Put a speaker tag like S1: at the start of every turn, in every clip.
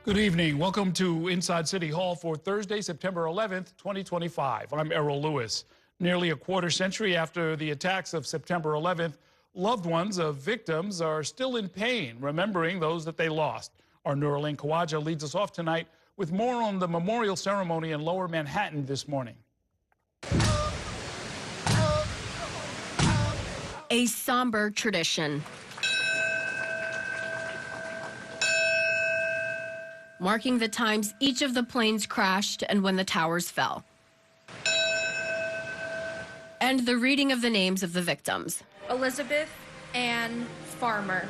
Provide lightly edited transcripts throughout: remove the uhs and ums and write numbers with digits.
S1: Good evening. Welcome to Inside City Hall for Thursday, September 11th, 2025. I'm Errol Lewis. Nearly a quarter century after the attacks of September 11th, loved ones of victims are still in pain, remembering those that they lost. Our Nurulene Khawaja leads us off tonight with more on the memorial ceremony in Lower Manhattan this morning.
S2: A somber tradition, marking the times each of the planes crashed and when the towers fell, and the reading of the names of the victims.
S3: Elizabeth Ann Farmer.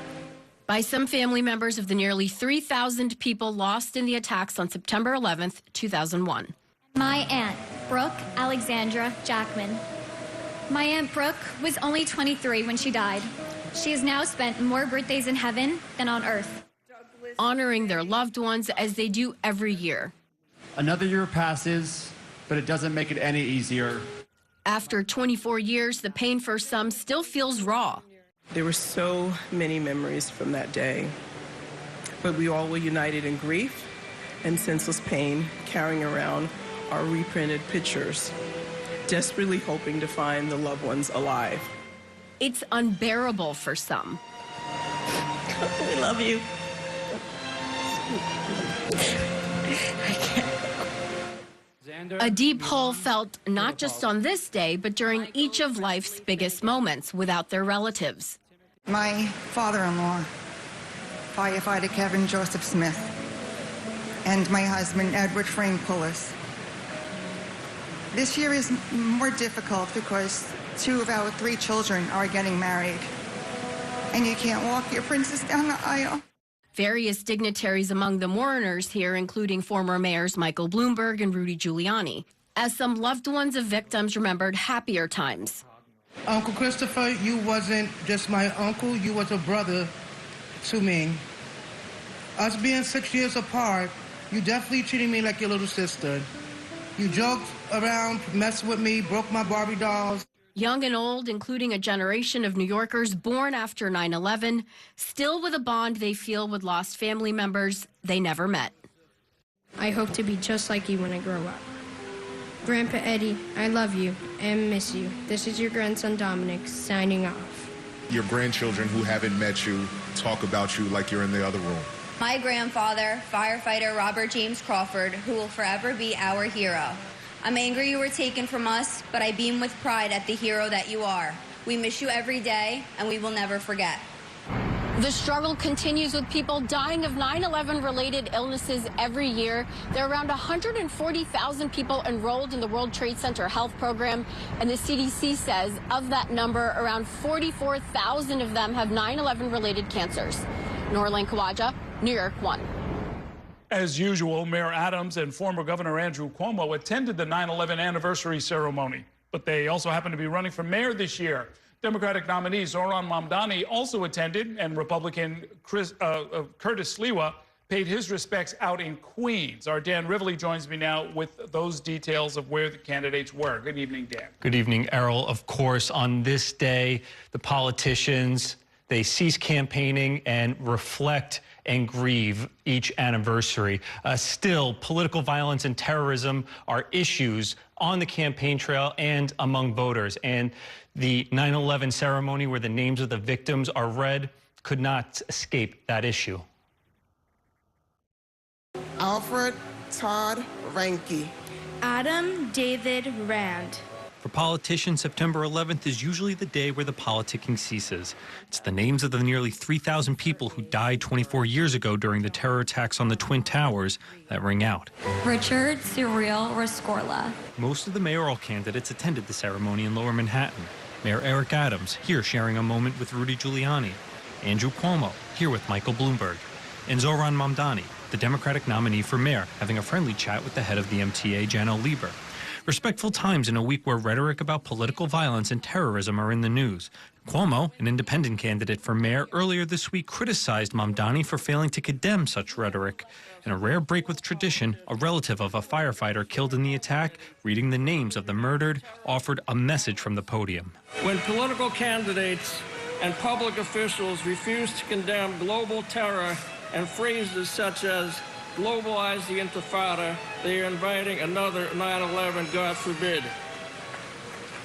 S2: By some family members of the nearly 3,000 people lost in the attacks on September 11th, 2001.
S4: My aunt, Brooke Alexandra Jackman. My Aunt Brooke was only 23 when she died. She has now spent more birthdays in heaven than on earth.
S2: Honoring their loved ones as they do every year.
S5: Another year passes, but it doesn't make it any easier.
S2: After 24 years, the pain for some still feels raw.
S6: There were so many memories from that day, but we all were united in grief and senseless pain, carrying around our reprinted pictures, desperately hoping to find the loved ones alive.
S2: It's unbearable for some.
S6: We love you.
S2: A deep hole felt not just on this day, but during each of life's biggest moments without their relatives.
S7: My father-in-law, firefighter Kevin Joseph Smith, and my husband, Edward Frank Pullis. This year is more difficult because 2 of our 3 children are getting married, and you can't walk your princess down the aisle.
S2: Various dignitaries among the mourners here, including former mayors Michael Bloomberg and Rudy Giuliani, as some loved ones of victims remembered happier times.
S8: Uncle Christopher, you wasn't just my uncle, you was a brother to me. Us being 6 years apart, you definitely treated me like your little sister. You joked around, messed with me, broke my Barbie dolls.
S2: Young and old, including a generation of New Yorkers born after 9/11, still with a bond they feel with lost family members they never met.
S3: I hope to be just like you when I grow up. Grandpa Eddie, I love you and miss you. This is your grandson Dominic signing off.
S9: Your grandchildren who haven't met you talk about you like you're in the other room.
S10: My grandfather, firefighter Robert James Crawford, who will forever be our hero. I'm angry you were taken from us, but I beam with pride at the hero that you are. We miss you every day, and we will never forget.
S2: The struggle continues with people dying of 9/11-related illnesses every year. There are around 140,000 people enrolled in the World Trade Center health program, and the CDC says of that number, around 44,000 of them have 9/11-related cancers. Nurulene Khawaja, New York 1.
S1: As usual, Mayor Adams and former Governor Andrew Cuomo attended the 9/11 anniversary ceremony, but they also happen to be running for mayor this year. Democratic nominee Zohran Mamdani also attended, and Republican Curtis Sliwa paid his respects out in Queens. Our Dan Rivley joins me now with those details of where the candidates were. Good evening, Dan.
S11: Good evening, Errol. Of course, on this day, the politicians, they cease campaigning and reflect and grieve each anniversary. Still, political violence and terrorism are issues on the campaign trail and among voters. And the 9/11 ceremony where the names of the victims are read could not escape that issue.
S7: Alfred Todd Ranke.
S3: Adam David Rand.
S11: For politicians, September 11th is usually the day where the politicking ceases. It's the names of the nearly 3,000 people who died 24 years ago during the terror attacks on the Twin Towers that ring out.
S4: Richard Cyril Rescorla.
S11: Most of the mayoral candidates attended the ceremony in Lower Manhattan. Mayor Eric Adams, here sharing a moment with Rudy Giuliani. Andrew Cuomo, here with Michael Bloomberg. And Zohran Mamdani, the Democratic nominee for mayor, having a friendly chat with the head of the MTA, Janelle Lieber. Respectful times in a week where rhetoric about political violence and terrorism are in the news. Cuomo, an independent candidate for mayor, earlier this week criticized Mamdani for failing to condemn such rhetoric. In a rare break with tradition, a relative of a firefighter killed in the attack, reading the names of the murdered, offered a message from the podium.
S12: When political candidates and public officials refuse to condemn global terror and phrases such as globalize the Intifada, they are inviting another 9/11, God forbid.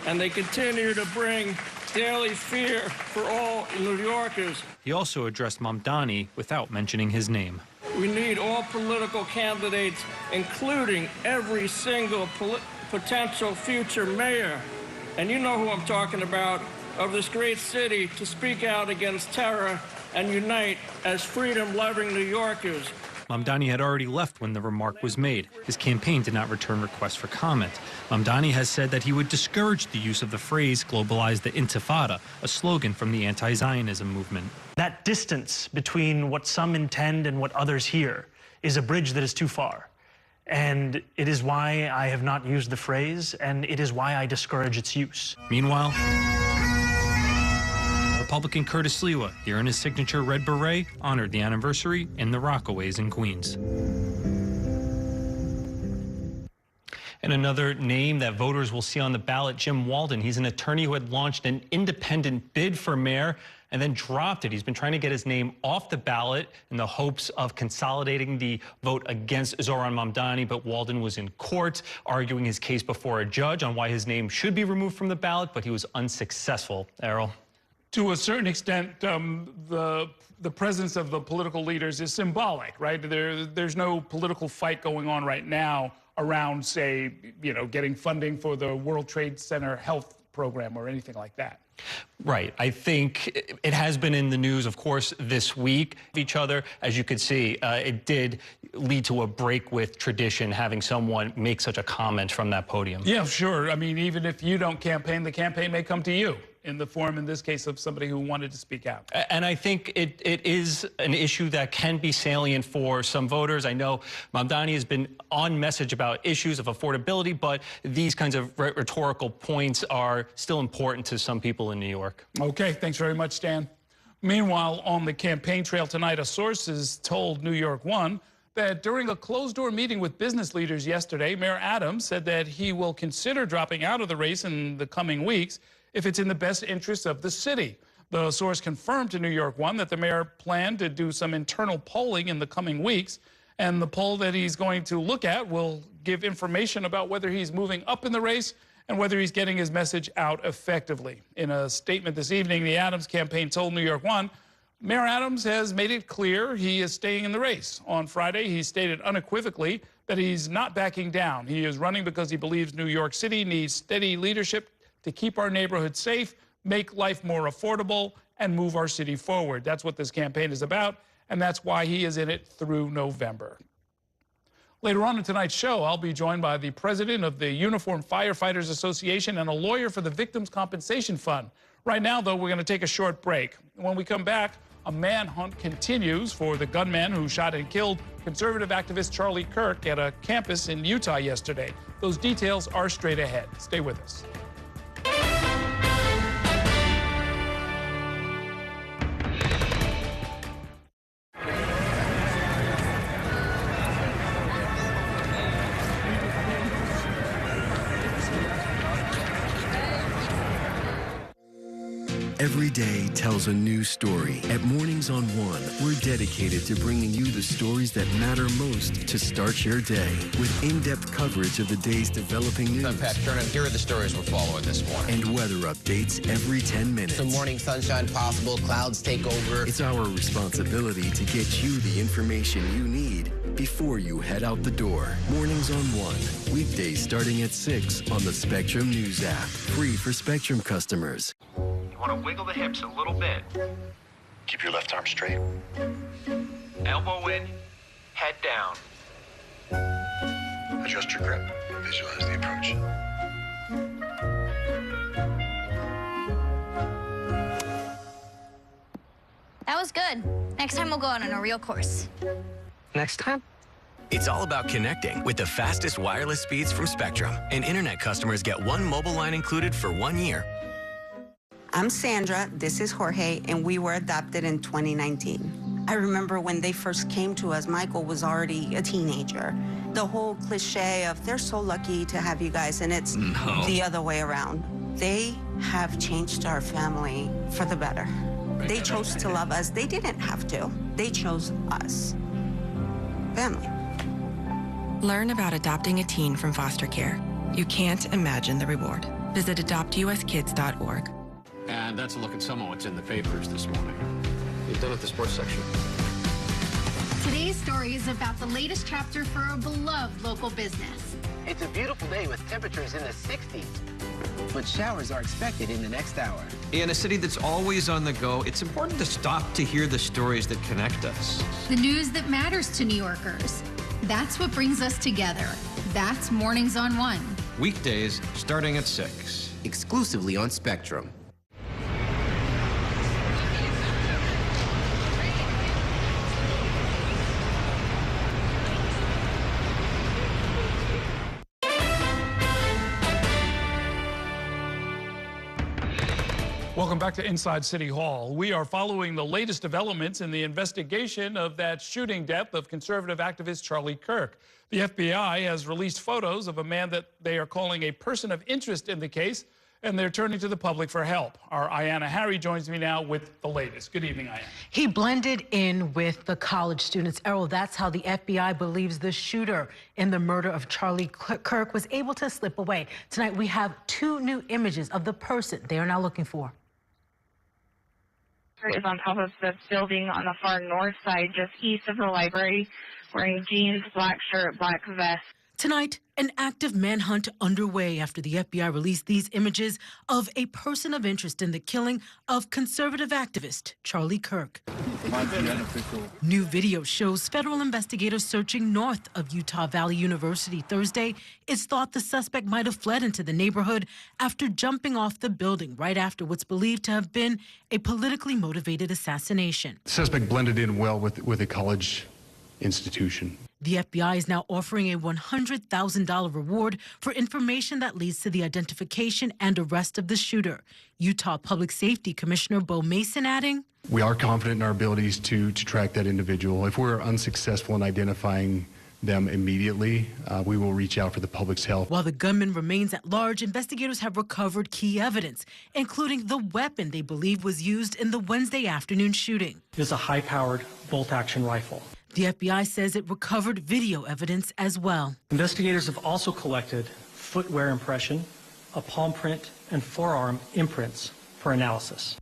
S12: And they continue to bring daily fear for all New Yorkers.
S11: He also addressed Mamdani without mentioning his name.
S12: We need all political candidates, including every single potential future mayor, and you know who I'm talking about, of this great city, to speak out against terror and unite as freedom-loving New Yorkers.
S11: Mamdani had already left when the remark was made. His campaign did not return requests for comment. Mamdani has said that he would discourage the use of the phrase globalize the Intifada, a slogan from the anti-Zionism movement.
S13: That distance between what some intend and what others hear is a bridge that is too far. And it is why I have not used the phrase, and it is why I discourage its use.
S11: Meanwhile, Republican Curtis Sliwa, here in his signature red beret, honored the anniversary in the Rockaways in Queens. And another name that voters will see on the ballot, Jim Walden. He's an attorney who had launched an independent bid for mayor and then dropped it. He's been trying to get his name off the ballot in the hopes of consolidating the vote against Zoran Mamdani, but Walden was in court arguing his case before a judge on why his name should be removed from the ballot, but he was unsuccessful. Errol?
S1: To a certain extent, the presence of the political leaders is symbolic, right? There's no political fight going on right now around, say, getting funding for the World Trade Center health program or anything like that.
S11: Right. I think it has been in the news, of course, this week. Each other, as you could see, it did lead to a break with tradition, having someone make such a comment from that podium.
S1: Yeah, sure. I mean, even if you don't campaign, the campaign may come to you in the form, in this case, of somebody who wanted to speak out.
S11: And I think it is an issue that can be salient for some voters. I know Mamdani has been on message about issues of affordability, but these kinds of rhetorical points are still important to some people in New York.
S1: Okay, thanks very much, Stan. Meanwhile, on the campaign trail tonight, a source has told New York One that during a closed-door meeting with business leaders yesterday, Mayor Adams said that he will consider dropping out of the race in the coming weeks if it's in the best interest of the city. The source confirmed to New York One that the mayor planned to do some internal polling in the coming weeks, and the poll that he's going to look at will give information about whether he's moving up in the race and whether he's getting his message out effectively. In a statement this evening, the Adams campaign told New York One, Mayor Adams has made it clear he is staying in the race. On Friday, he stated unequivocally that he's not backing down. He is running because he believes New York City needs steady leadership to keep our neighborhoods safe, make life more affordable, and move our city forward. That's what this campaign is about, and that's why he is in it through November. Later on in tonight's show, I'll be joined by the president of the Uniformed Firefighters Association and a lawyer for the Victims' Compensation Fund. Right now, though, we're going to take a short break. When we come back, a manhunt continues for the gunman who shot and killed conservative activist Charlie Kirk at a campus in Utah yesterday. Those details are straight ahead. Stay with us.
S14: Every day tells a new story. At Mornings on One, we're dedicated to bringing you the stories that matter most to start your day. With in-depth coverage of the day's developing news.
S15: I'm Pat Kernan. Here are the stories we're following this morning.
S14: And weather updates every 10 minutes.
S15: Some morning sunshine possible, clouds take over.
S14: It's our responsibility to get you the information you need before you head out the door. Mornings on One, weekdays starting at 6 on the Spectrum News app. Free for Spectrum customers.
S16: You want to wiggle the hips a little bit.
S17: Keep your left arm straight.
S16: Elbow in, head down.
S17: Adjust your grip. Visualize the approach.
S4: That was good. Next time we'll go out on a real course.
S18: Next time?
S19: It's all about connecting with the fastest wireless speeds from Spectrum. And internet customers get one mobile line included for 1 year.
S20: I'm Sandra, this is Jorge, and we were adopted in 2019. I remember when they first came to us, Michael was already a teenager. The whole cliche of, they're so lucky to have you guys, and it's the other way around. They have changed our family for the better. They chose to love us. They didn't have to. They chose us. Family.
S18: Learn about adopting a teen from foster care. You can't imagine the reward. Visit adoptuskids.org.
S21: And that's a look at some of what's in the papers this morning. You're done with the sports section.
S22: Today's story is about the latest chapter for a beloved local business.
S15: It's a beautiful day with temperatures in the 60s, but showers are expected in the next hour.
S23: In a city that's always on the go, it's important to stop to hear the stories that connect us.
S22: The news that matters to New Yorkers. That's what brings us together. That's Mornings on One.
S23: Weekdays starting at 6.
S15: Exclusively on Spectrum.
S1: Welcome back to Inside City Hall. We are following the latest developments in the investigation of that shooting death of conservative activist Charlie Kirk. The FBI has released photos of a man that they are calling a person of interest in the case, and they're turning to the public for help. Our Ayanna Harry joins me now with the latest. Good evening, Ayanna.
S24: He blended in with the college students. Errol, that's how the FBI believes the shooter in the murder of Charlie Kirk was able to slip away. Tonight, we have 2 new images of the person they are now looking for.
S25: Is on top of the building on the far north side, just east of the library, wearing jeans, black shirt, black vest.
S24: Tonight, an active manhunt underway after the FBI released these images of a person of interest in the killing of conservative activist Charlie Kirk. New video shows federal investigators searching north of Utah Valley University Thursday. It's thought the suspect might have fled into the neighborhood after jumping off the building right after what's believed to have been a politically motivated assassination.
S26: The suspect blended in well with a college institution.
S24: The FBI is now offering a $100,000 reward for information that leads to the identification and arrest of the shooter. Utah Public Safety Commissioner Bo Mason adding,
S26: "We are confident in our abilities to track that individual. If we're unsuccessful in identifying them immediately, we will reach out for the public's help."
S24: While the gunman remains at large, investigators have recovered key evidence, including the weapon they believe was used in the Wednesday afternoon shooting.
S13: It is a high-powered bolt-action rifle.
S24: The FBI says it recovered video evidence as well.
S13: Investigators have also collected footwear impression, a palm print, and forearm imprints for analysis.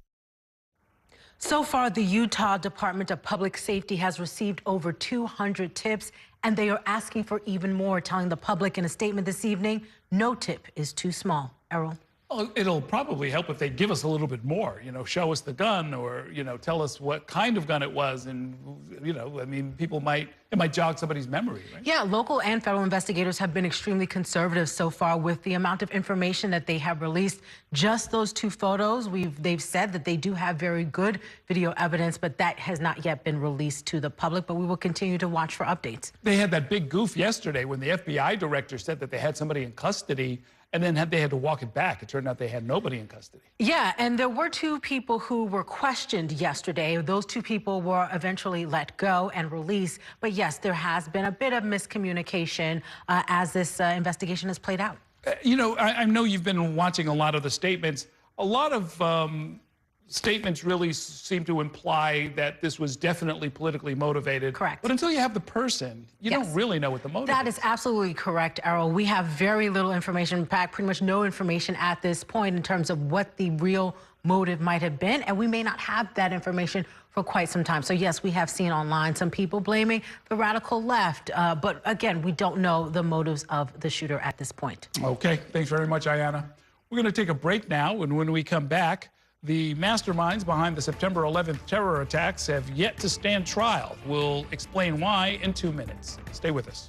S24: So far, the Utah Department of Public Safety has received over 200 tips, and they are asking for even more, telling the public in a statement this evening, no tip is too small. Errol.
S1: Well, it'll probably help if they give us a little bit more, show us the gun or, tell us what kind of gun it was. And, I mean, it might jog somebody's memory, right?
S24: Yeah, local and federal investigators have been extremely conservative so far with the amount of information that they have released. Just those 2 photos, they've said that they do have very good video evidence, but that has not yet been released to the public. But we will continue to watch for updates.
S1: They had that big goof yesterday when the FBI director said that they had somebody in custody, and then they had to walk it back. It turned out they had nobody in custody.
S24: Yeah, and there were 2 people who were questioned yesterday. Those 2 people were eventually let go and released. But yes, there has been a bit of miscommunication as this investigation has played out.
S1: I know you've been watching a lot of the statements. A lot of statements really seem to imply that this was definitely politically motivated.
S24: Correct.
S1: But until you have the person, you don't really know what the motive is.
S24: That is absolutely correct, Errol. We have very little information, in fact, pretty much no information at this point in terms of what the real motive might have been, and we may not have that information for quite some time. So yes, we have seen online some people blaming the radical left, but again, we don't know the motives of the shooter at this point.
S1: Okay, thanks very much, Ayanna. We're going to take a break now, and when we come back, the masterminds behind the September 11th terror attacks have yet to stand trial. We'll explain why in 2 minutes. Stay with us.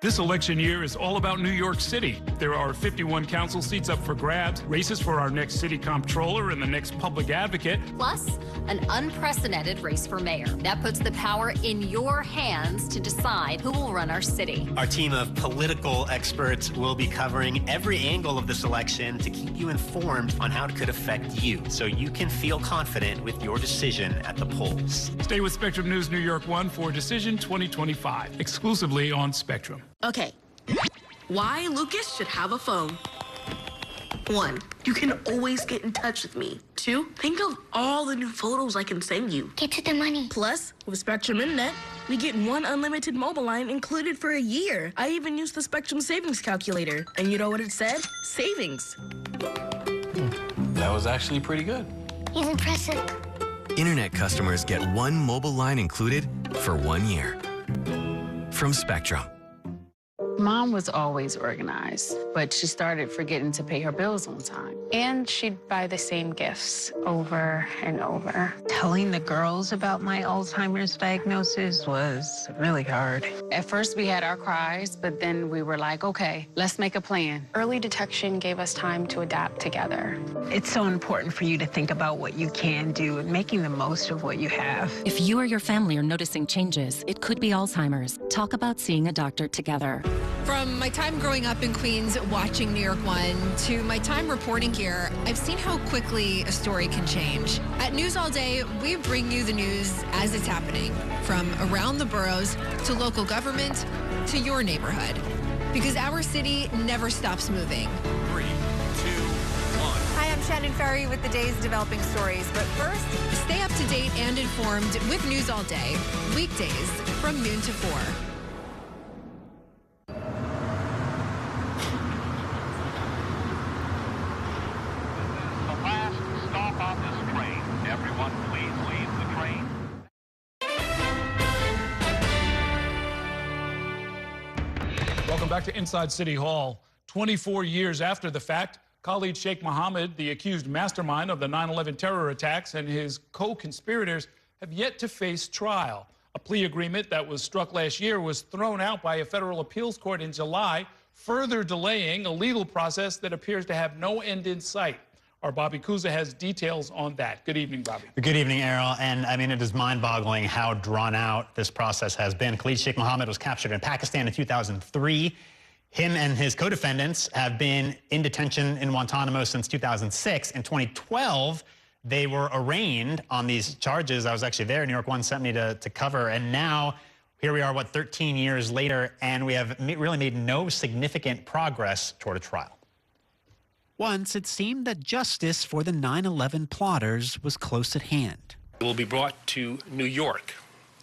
S1: This election year is all about New York City. There are 51 council seats up for grabs, races for our next city comptroller and the next public advocate.
S2: Plus, an unprecedented race for mayor. That puts the power in your hands to decide who will run our city.
S5: Our team of political experts will be covering every angle of this election to keep you informed on how it could affect you, so you can feel confident with your decision at the polls.
S1: Stay with Spectrum News New York 1 for Decision 2025, exclusively on Spectrum.
S6: Okay, why Lucas should have a phone. 1, you can always get in touch with me. 2, think of all the new photos I can send you.
S8: Get to the money.
S6: Plus, with Spectrum Internet, we get 1 unlimited mobile line included for a year. I even used the Spectrum Savings Calculator. And you know what it said? Savings.
S21: That was actually pretty good.
S8: He's impressive.
S19: Internet customers get 1 mobile line included for 1 year. From Spectrum.
S9: Mom was always organized, but she started forgetting to pay her bills on time. And she'd buy the same gifts over and over.
S10: Telling the girls about my Alzheimer's diagnosis was really hard.
S9: At first, we had our cries, but then we were like, okay, let's make a plan. Early detection gave us time to adapt together.
S10: It's so important for you to think about what you can do and making the most of what you have.
S27: If you or your family are noticing changes, it could be Alzheimer's. Talk about seeing a doctor together.
S28: From my time growing up in Queens watching New York 1 to my time reporting here, I've seen how quickly a story can change. At News All Day, we bring you the news as it's happening, from around the boroughs to local government to your neighborhood. Because our city never stops moving.
S16: 3, 2, 1.
S29: Hi, I'm Shannon Ferry with the day's developing stories. But first,
S28: stay up to date and informed with News All Day, weekdays from noon to 4.
S1: Welcome back to Inside City Hall. 24 years after the fact, Khalid Sheikh Mohammed, the accused mastermind of the 9/11 terror attacks, and his co-conspirators have yet to face trial. A plea agreement that was struck last year was thrown out by a federal appeals court in July, further delaying a legal process that appears to have no end in sight. Our Bobby Kuza has details on that. Good evening, Bobby.
S30: Good evening, Errol. And I mean, it is mind-boggling how drawn out this process has been. Khalid Sheikh Mohammed was captured in Pakistan in 2003. Him and his co-defendants have been in detention in Guantanamo since 2006. In 2012, they were arraigned on these charges. I was actually there. New York 1 sent me to cover. And now, here we are, 13 years later, and we have really made no significant progress toward a trial.
S31: Once it seemed that justice for the 9/11 plotters was close at hand.
S32: Will be brought to New York,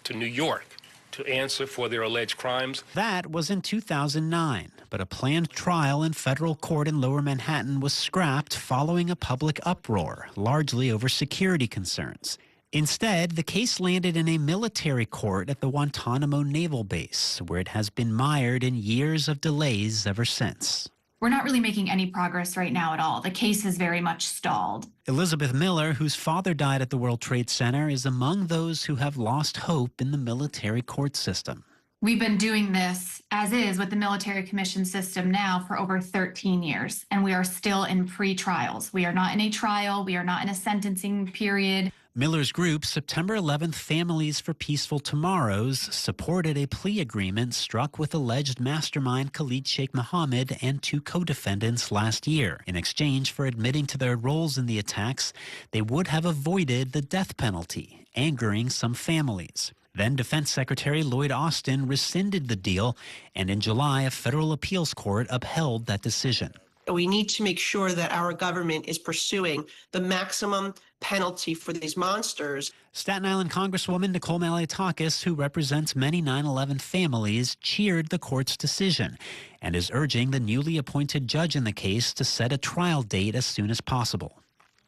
S32: to answer for their alleged crimes.
S31: That was in 2009, but a planned trial in federal court in Lower Manhattan was scrapped following a public uproar, largely over security concerns. Instead, the case landed in a military court at the Guantanamo Naval Base, where it has been mired in years of delays ever since.
S33: We're not really making any progress right now at all. The case is very much stalled.
S31: Elizabeth Miller, whose father died at the World Trade Center, is among those who have lost hope in the military court system.
S33: We've been doing this as is with the military commission system now for over 13 years, and we are still in pre-trials. We are not in a trial. We are not in a sentencing period.
S31: Miller's group, September 11th Families for Peaceful Tomorrows, supported a plea agreement struck with alleged mastermind Khalid Sheikh Mohammed and 2 co-defendants last year. In exchange for admitting to their roles in the attacks, they would have avoided the death penalty, angering some families. Then Defense Secretary Lloyd Austin rescinded the deal, and in July, a federal appeals court upheld that decision.
S34: We need to make sure that our government is pursuing the maximum penalty for these monsters.
S31: Staten Island Congresswoman Nicole Malliotakis, who represents many 9/11 families, cheered the court's decision and is urging the newly appointed judge in the case to set a trial date as soon as possible.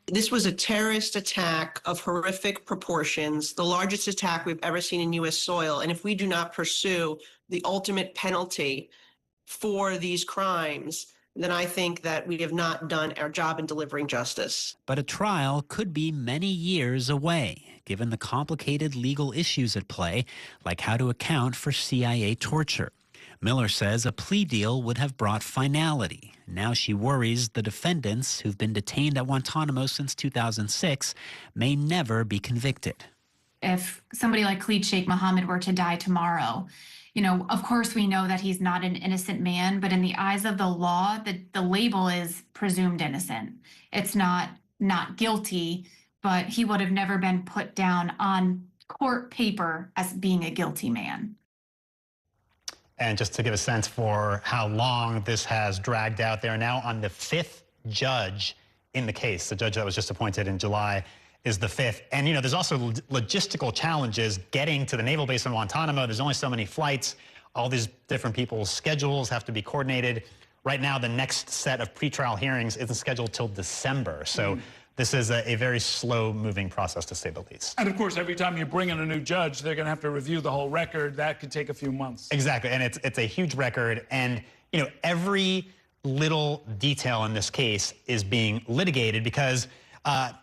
S34: This was a terrorist attack of horrific proportions, the largest attack we've ever seen in U.S. soil. And if we do not pursue the ultimate penalty for these crimes, then I think that we have not done our job in delivering justice.
S31: But a trial could be many years away, given the complicated legal issues at play, like how to account for CIA torture. Miller says a plea deal would have brought finality. Now she worries the defendants, who've been detained at Guantanamo since 2006, may never be convicted.
S33: If somebody like Khalid Sheikh Mohammed were to die tomorrow, you know, of course we know that he's not an innocent man, but in the eyes of the law, the label is presumed innocent. It's not guilty, but he would have never been put down on court paper as being a guilty man.
S30: And just to give a sense for how long this has dragged out, they are now on the 5th judge in the case. The judge that was just appointed in July is the 5th. And, you know, there's also logistical challenges getting to the naval base in Guantanamo. There's only so many flights. All these different people's schedules have to be coordinated. Right now, the next set of pretrial hearings isn't scheduled till December. So this is a very slow-moving process, to say the least.
S1: And, of course, every time you bring in a new judge, they're going to have to review the whole record. That could take a few months.
S30: Exactly, and it's a huge record. And, you know, every little detail in this case is being litigated because,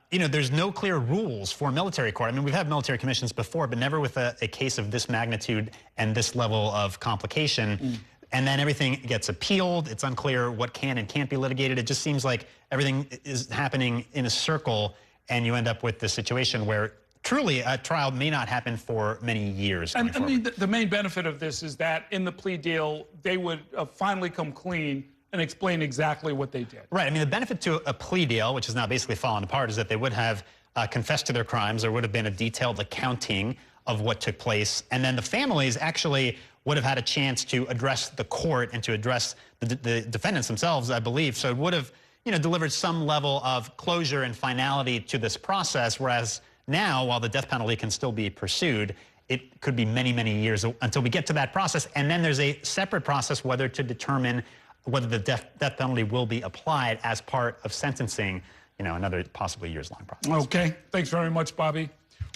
S30: you know, there's no clear rules for military court. I mean, we've had military commissions before, but never with a case of this magnitude and this level of complication. And then everything gets appealed. It's unclear what can and can't be litigated. It just seems like everything is happening in a circle, and you end up with this situation where truly a trial may not happen for many years.
S1: And I mean, the main benefit of this is that in the plea deal, they would finally come clean and explain exactly what they did.
S30: Right. I mean, the benefit to a plea deal, which is now basically fallen apart, is that they would have confessed to their crimes. There would have been a detailed accounting of what took place. And then the families actually would have had a chance to address the court and to address the defendants themselves, I believe. So it would have, you know, delivered some level of closure and finality to this process, whereas now, while the death penalty can still be pursued, it could be many, many years until we get to that process. And then there's a separate process whether to determine whether the death penalty will be applied as part of sentencing, you know, another possibly years-long process.
S1: Okay. Thanks very much, Bobby.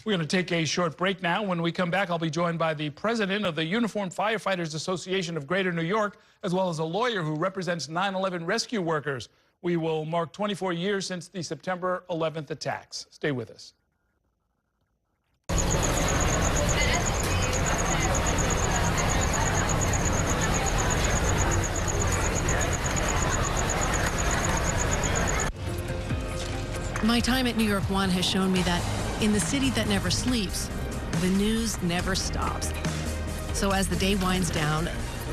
S1: We're going to take a short break now. When we come back, I'll be joined by the president of the Uniformed Firefighters Association of Greater New York, as well as a lawyer who represents 9/11 rescue workers. We will mark 24 years since the September 11th attacks. Stay with us.
S24: My time at New York One has shown me that in the city that never sleeps, the news never stops. So as the day winds down,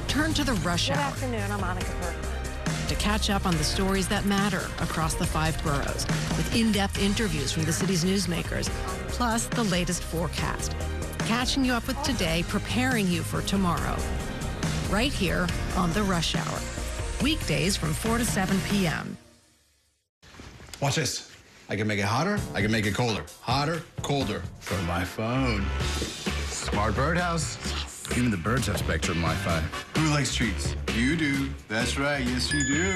S24: turn to the rush hour.
S3: Good afternoon, I'm Monica Burke.
S24: To catch up on the stories that matter across the 5 boroughs, with in-depth interviews from the city's newsmakers, plus the latest forecast. Catching you up with today, preparing you for tomorrow. Right here on the Rush Hour. Weekdays from 4 to 7 p.m.
S4: Watch this. I can make it hotter, I can make it colder. Hotter, colder from my phone. Smart birdhouse. Even the birds have Spectrum Wi-Fi. Who likes treats? You do. That's right, yes you do.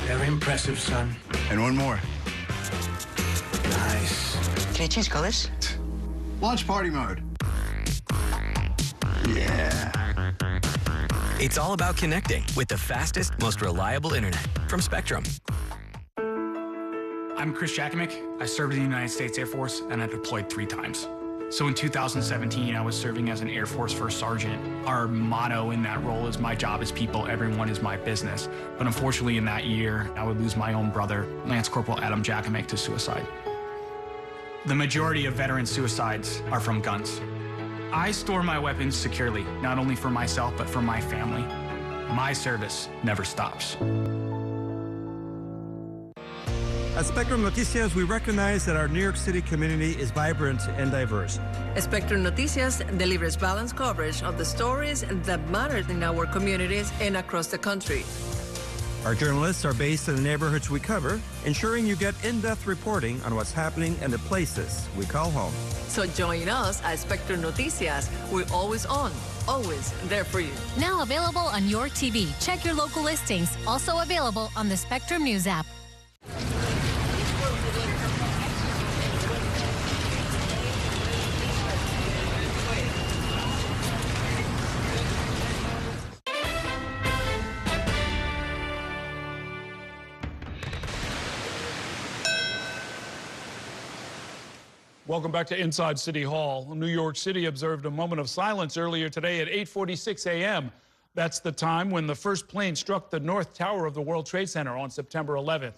S4: Very impressive, son. And one more. Nice.
S10: Can I change colors?
S4: Launch party mode. Yeah.
S19: It's all about connecting with the fastest, most reliable internet from Spectrum.
S7: I'm Chris Jakovic. I served in the United States Air Force and I deployed 3 times. So in 2017, I was serving as an Air Force First Sergeant. Our motto in that role is my job is people, everyone is my business. But unfortunately in that year, I would lose my own brother, Lance Corporal Adam Jakovic, to suicide. The majority of veteran suicides are from guns. I store my weapons securely, not only for myself, but for my family. My service never stops.
S8: At Spectrum Noticias, we recognize that our New York City community is vibrant and diverse.
S11: Spectrum Noticias delivers balanced coverage of the stories that matter in our communities and across the country.
S8: Our journalists are based in the neighborhoods we cover, ensuring you get in-depth reporting on what's happening in the places we call home.
S11: So join us at Spectrum Noticias. We're always on, always there for you.
S2: Now available on your TV. Check your local listings. Also available on the Spectrum News app.
S1: Welcome back to Inside City Hall. New York City observed a moment of silence earlier today at 8:46 a.m. That's the time when the first plane struck the North Tower of the World Trade Center on September 11th.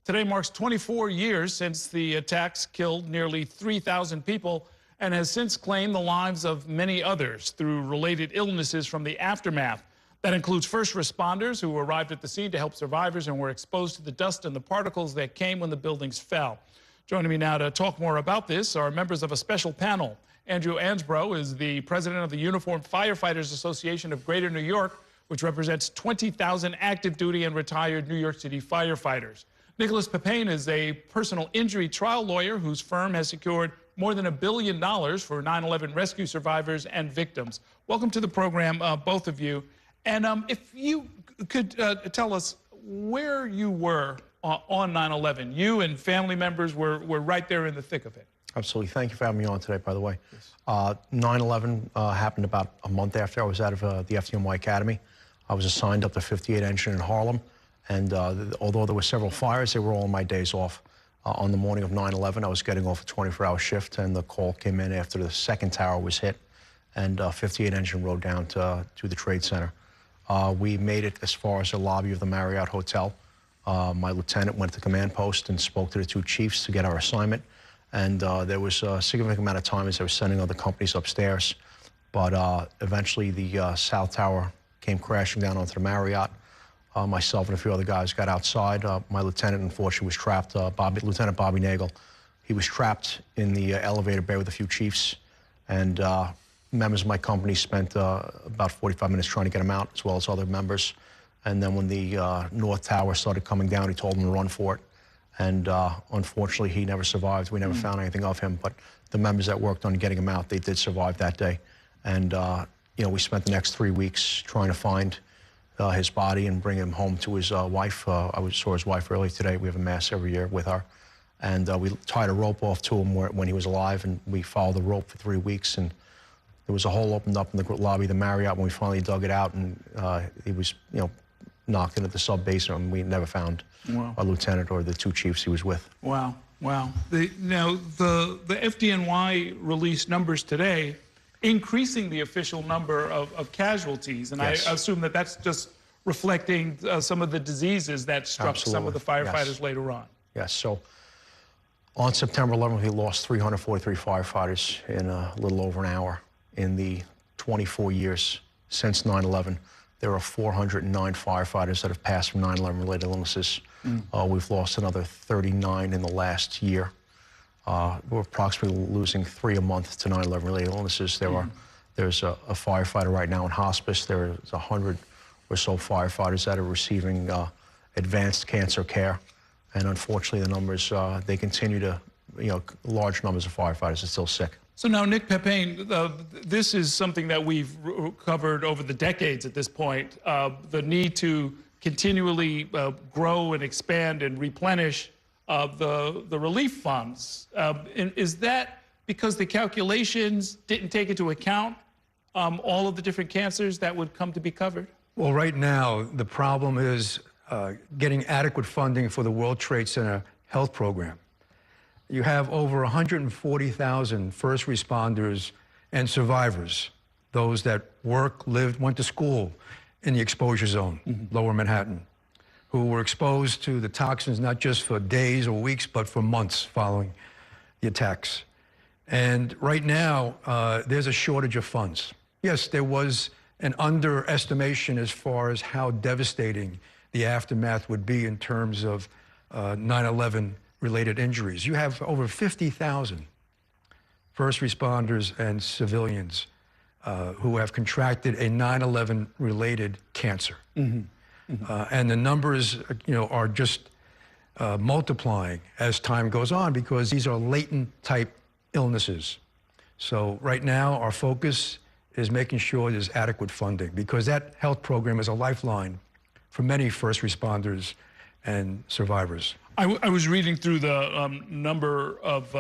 S1: Today marks 24 years since the attacks killed nearly 3,000 people and has since claimed the lives of many others through related illnesses from the aftermath. That includes first responders who arrived at the scene to help survivors and were exposed to the dust and the particles that came when the buildings fell. Joining me now to talk more about this are members of a special panel. Andrew Ansbro is the president of the Uniformed Firefighters Association of Greater New York, which represents 20,000 active duty and retired New York City firefighters. Nicholas Pepin is a personal injury trial lawyer whose firm has secured more than $1 billion for 9/11 rescue survivors and victims. Welcome to the program, both of you. And if you could tell us where you were on 9/11. You and family members were right there in the thick of it.
S3: Absolutely. Thank you for having me on today, by the way. 9/11 happened about a month after I was out of the FDNY Academy. I was assigned up to 58 Engine in Harlem, and although there were several fires, they were all my days off. On the morning of 9/11, I was getting off a 24-hour shift, and the call came in after the second tower was hit, and 58 Engine rode down to the Trade Center. We made it as far as the lobby of the Marriott Hotel. My lieutenant went to the command post and spoke to the two chiefs to get our assignment. And there was a significant amount of time as they were sending other companies upstairs. But eventually the South Tower came crashing down onto the Marriott. Myself and a few other guys got outside. My lieutenant, unfortunately, was trapped. Lieutenant Bobby Nagel. He was trapped in the elevator bay with a few chiefs. And members of my company spent about 45 minutes trying to get him out, as well as other members. And then when the North Tower started coming down, he told them to run for it. And unfortunately, he never survived. We never found anything of him. But the members that worked on getting him out, they did survive that day. And, you know, we spent the next 3 weeks trying to find his body and bring him home to his wife. I saw his wife earlier today. We have a mass every year with her. And we tied a rope off to him when he was alive, and we followed the rope for 3 weeks. And there was a hole opened up in the lobby of the Marriott when we finally dug it out, and he was, you know, knocked into the sub-basement, and we never found our lieutenant or the two chiefs he was with.
S1: Wow, wow. Now, the FDNY released numbers today, increasing the official number of casualties, and yes. I assume that that's just reflecting some of the diseases that struck some of the firefighters later on.
S3: Yes, so on September 11th, we lost 343 firefighters in a little over an hour. In the 24 years since 9/11, there are 409 firefighters that have passed from 9/11 related illnesses. We've lost another 39 in the last year. We're approximately losing 3 a month to 9/11 related illnesses. There's a firefighter right now in hospice. There's 100 or so firefighters that are receiving advanced cancer care. And unfortunately, the numbers, they continue to, you know, large numbers of firefighters are still sick.
S1: So now, Nick Pepin, this is something that we've covered over the decades at this point, the need to continually grow and expand and replenish the relief funds. Is that because the calculations didn't take into account all of the different cancers that would come to be covered?
S5: Well, right now, the problem is getting adequate funding for the World Trade Center health program. You have over 140,000 first responders and survivors, those that work, lived, went to school in the exposure zone, lower Manhattan, who were exposed to the toxins not just for days or weeks, but for months following the attacks. And right now, there's a shortage of funds. Yes, there was an underestimation as far as how devastating the aftermath would be in terms of 9/11 related injuries. You have over 50,000 first responders and civilians who have contracted a 9/11 related cancer. And the numbers, you know, are just multiplying as time goes on because these are latent type illnesses. So right now our focus is making sure there's adequate funding because that health program is a lifeline for many first responders and survivors.
S1: I was reading through the number of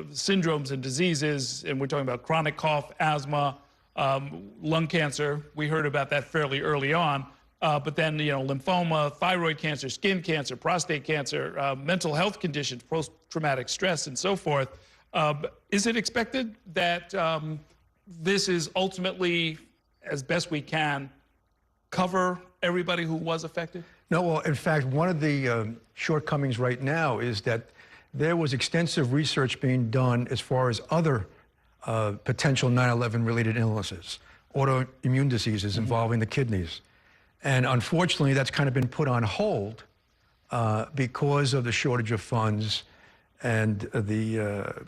S1: syndromes and diseases, and we're talking about chronic cough, asthma, lung cancer. We heard about that fairly early on, but then, you know, lymphoma, thyroid cancer, skin cancer, prostate cancer, mental health conditions, post-traumatic stress, and so forth. Is it expected that this is ultimately, as best we can, cover everybody who was affected?
S5: No, well, in fact, one of the shortcomings right now is that there was extensive research being done as far as other potential 9/11 related illnesses, autoimmune diseases involving the kidneys. And unfortunately, that's kind of been put on hold because of the shortage of funds and the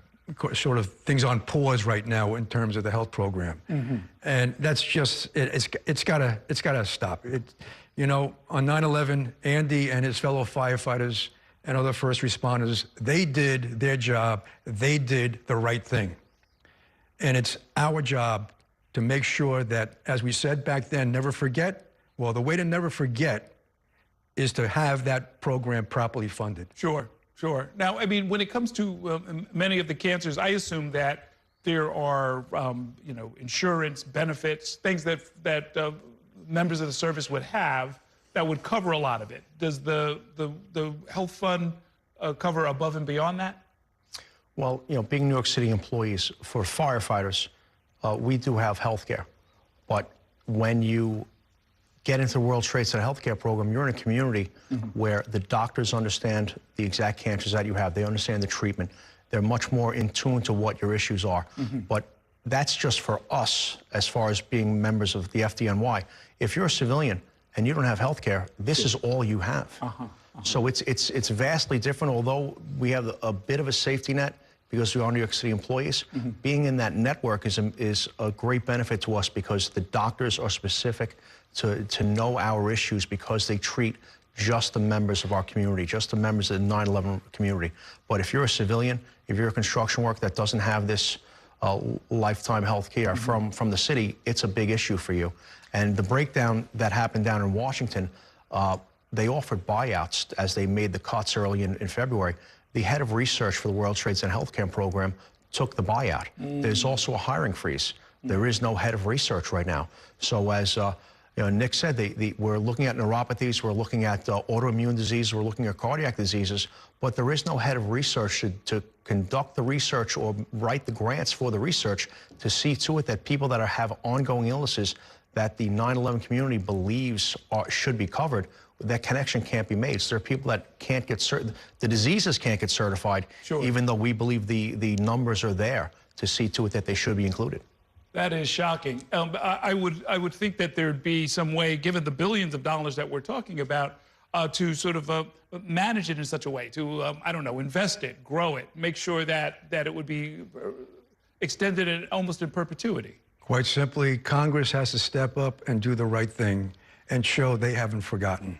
S5: sort of things on pause right now in terms of the health program. And that's just, it's gotta stop. You know, on 9/11, Andy and his fellow firefighters and other first responders, they did their job. They did the right thing. And it's our job to make sure that, as we said back then, never forget. Well, the way to never forget is to have that program properly funded.
S1: Sure, sure. Now, I mean, when it comes to many of the cancers, I assume that there are, you know, insurance benefits, things that members of the service would have that would cover a lot of it. Does the health fund cover above and beyond that?
S3: Well, you know, being New York City employees, for firefighters, we do have health care. But when you get into the World Trade Center healthcare program, you're in a community where the doctors understand the exact cancers that you have. They understand the treatment. They're much more in tune to what your issues are. But that's just for us as far as being members of the FDNY. If you're a civilian and you don't have health care, this is all you have. So it's vastly different, although we have a bit of a safety net because we are New York City employees. Being in that network is a great benefit to us because the doctors are specific to know our issues because they treat just the members of our community, just the members of the 9/11 community. But if you're a civilian, if you're a construction worker that doesn't have this lifetime health care from the city, it's a big issue for you. And the breakdown that happened down in Washington, they offered buyouts as they made the cuts early in February. The head of research for the World Trade Center Healthcare Program took the buyout. There's also a hiring freeze. There is no head of research right now. So as you know, Nick said, we're looking at neuropathies, we're looking at autoimmune disease, we're looking at cardiac diseases, but there is no head of research to conduct the research or write the grants for the research to see to it that people that have ongoing illnesses that the 9/11 community believes should be covered, that connection can't be made. So there are people that can't get the diseases can't get certified, even though we believe the numbers are there to see to it that they should be included.
S1: That is shocking. I would think that there'd be some way, given the billions of dollars that we're talking about, to sort of manage it in such a way, to, I don't know, invest it, grow it, make sure that it would be extended almost in perpetuity.
S5: Quite simply, Congress has to step up and do the right thing and show they haven't forgotten.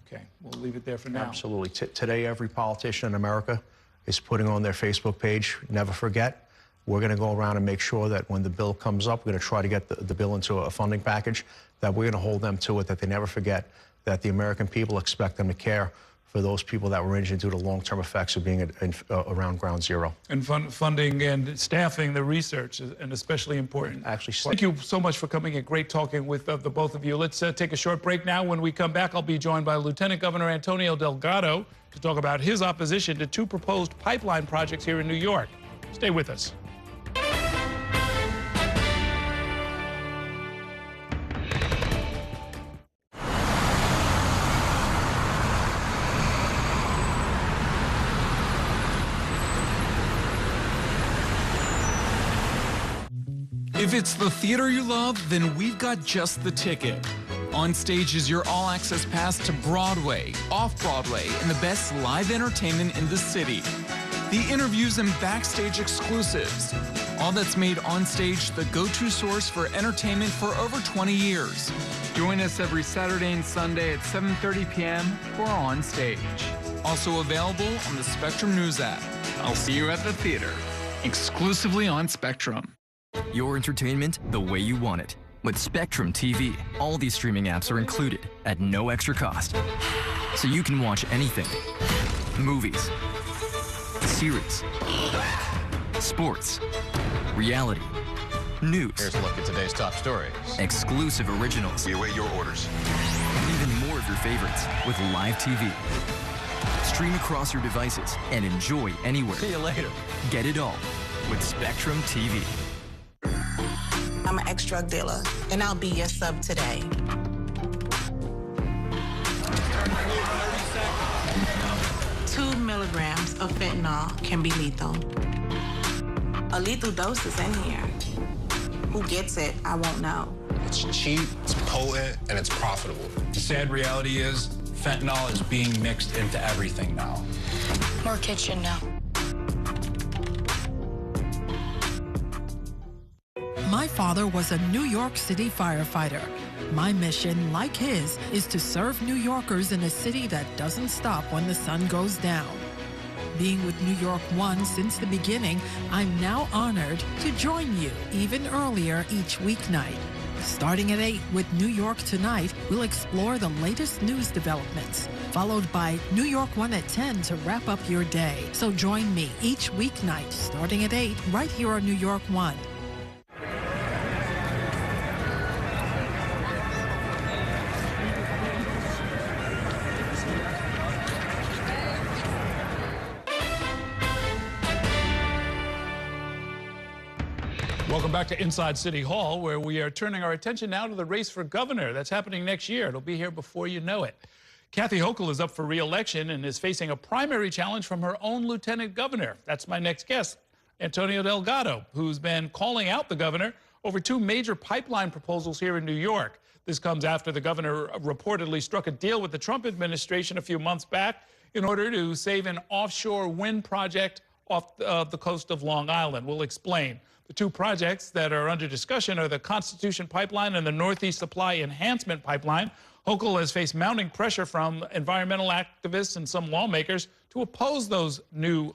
S1: Okay, we'll leave it there for now.
S3: Absolutely. Today, every politician in America is putting on their Facebook page, never forget. We're going to go around and make sure that when the bill comes up, we're going to try to get the bill into a funding package, that we're going to hold them to it, that they never forget that the American people expect them to care for those people that were injured due to long-term effects of being around ground zero.
S1: And funding and staffing the research is especially important.
S3: Actually,
S1: thank you so much for coming in. Great talking with the both of you. Let's take a short break now. When we come back, I'll be joined by Lieutenant Governor Antonio Delgado to talk about his opposition to 2 proposed pipeline projects here in New York. Stay with us.
S6: If it's the theater you love, then we've got just the ticket. On Stage is your all-access pass to Broadway, off-Broadway, and the best live entertainment in the city. The interviews and backstage exclusives. All that's made On Stage the go-to source for entertainment for over 20 years.
S9: Join us every Saturday and Sunday at 7:30 p.m. for On Stage.
S6: Also available on the Spectrum News app.
S9: I'll see you at the theater, exclusively on Spectrum.
S12: Your entertainment the way you want it. With Spectrum TV, all these streaming apps are included at no extra cost. So you can watch anything. Movies, series, sports, reality, news.
S13: Here's a look at today's top stories.
S12: Exclusive originals.
S13: We await your orders.
S12: And even more of your favorites with live TV. Stream across your devices and enjoy anywhere.
S13: See you later.
S12: Get it all with Spectrum TV.
S14: I'm an ex-drug dealer, and I'll be your sub today. 2 milligrams of fentanyl can be lethal. A lethal dose is in here. Who gets it, I won't know.
S13: It's cheap, it's potent, and it's profitable.
S15: The sad reality is fentanyl is being mixed into everything now.
S16: More kitchen now.
S24: My father was a New York City firefighter. My mission, like his, is to serve New Yorkers in a city that doesn't stop when the sun goes down. Being with New York One since the beginning, I'm now honored to join you even earlier each weeknight. Starting at 8 with New York Tonight, we'll explore the latest news developments, followed by New York One at 10 to wrap up your day. So join me each weeknight starting at 8 right here on New York One.
S1: Welcome back to Inside City Hall, where we are turning our attention now to the race for governor. That's happening next year. It'll be here before you know it. Kathy Hochul is up for re-election and is facing a primary challenge from her own lieutenant governor. That's my next guest, Antonio Delgado, who's been calling out the governor over 2 major pipeline proposals here in New York. This comes after the governor reportedly struck a deal with the Trump administration a few months back in order to save an offshore wind project off the coast of Long Island. We'll explain. The 2 projects that are under discussion are the Constitution Pipeline and the Northeast Supply Enhancement Pipeline. Hochul has faced mounting pressure from environmental activists and some lawmakers to oppose those new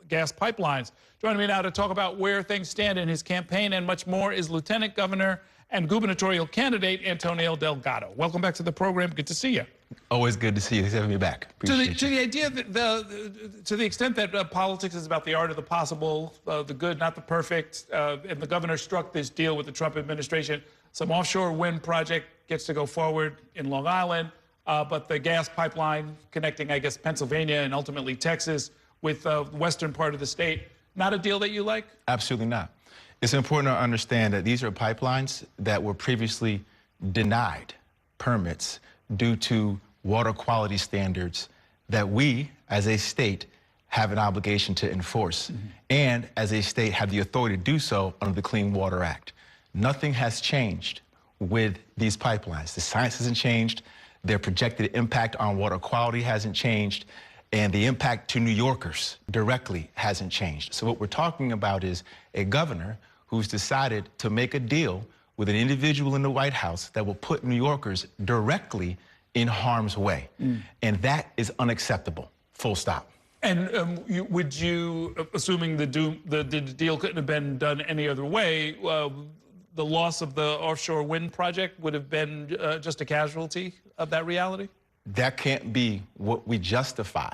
S1: gas pipelines. Joining me now to talk about where things stand in his campaign and much more is Lieutenant Governor and gubernatorial candidate Antonio Delgado. Welcome back to the program. Good to see you.
S17: Always good to see you. Thanks for having me back.
S1: To the idea that to the extent that politics is about the art of the possible, the good, not the perfect, and the governor struck this deal with the Trump administration, some offshore wind project gets to go forward in Long Island, but the gas pipeline connecting, I guess, Pennsylvania and ultimately Texas with the western part of the state, not a deal that you like?
S17: Absolutely not. It's important to understand that these are pipelines that were previously denied permits due to water quality standards that we, as a state, have an obligation to enforce, and as a state have the authority to do so under the Clean Water Act. Nothing has changed with these pipelines. The science hasn't changed, their projected impact on water quality hasn't changed, and the impact to New Yorkers directly hasn't changed. So what we're talking about is a governor who's decided to make a deal with an individual in the White House that will put New Yorkers directly in harm's way. And that is unacceptable, full stop.
S1: And would you, assuming the deal couldn't have been done any other way, the loss of the offshore wind project would have been just a casualty of that reality?
S17: That can't be what we justify,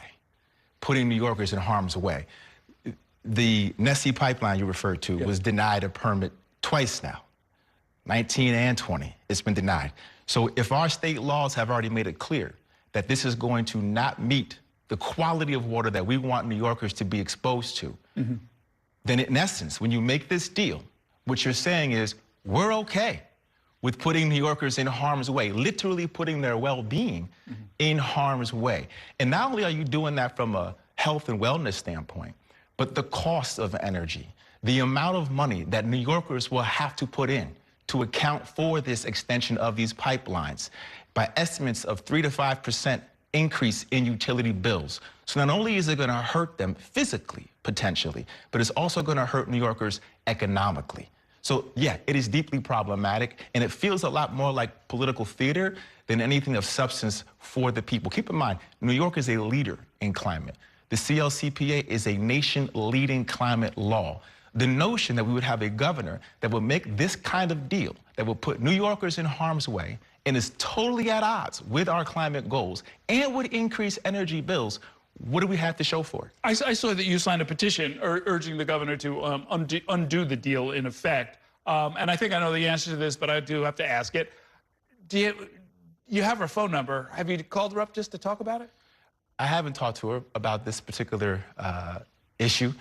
S17: putting New Yorkers in harm's way. The Nessie pipeline you referred to was denied a permit twice now, 19 and 20. It's been denied. So if our state laws have already made it clear that this is going to not meet the quality of water that we want New Yorkers to be exposed to, then in essence, when you make this deal, what you're saying is, we're okay with putting New Yorkers in harm's way, literally putting their well-being in harm's way. And not only are you doing that from a health and wellness standpoint, but the cost of energy, the amount of money that New Yorkers will have to put in to account for this extension of these pipelines, by estimates of 3 to 5% increase in utility bills. So not only is it going to hurt them physically, potentially, but it's also going to hurt New Yorkers economically. So yeah, it is deeply problematic, and it feels a lot more like political theater than anything of substance for the people. Keep in mind, New York is a leader in climate. The CLCPA is a nation-leading climate law. The notion that we would have a governor that would make this kind of deal, that will put New Yorkers in harm's way and is totally at odds with our climate goals and would increase energy bills, what do we have to show for it?
S1: I saw that you signed a petition urging the governor to undo the deal in effect. And I think I know the answer to this, but I do have to ask it. You have her phone number. Have you called her up just to talk about it?
S17: I haven't talked to her about this particular issue.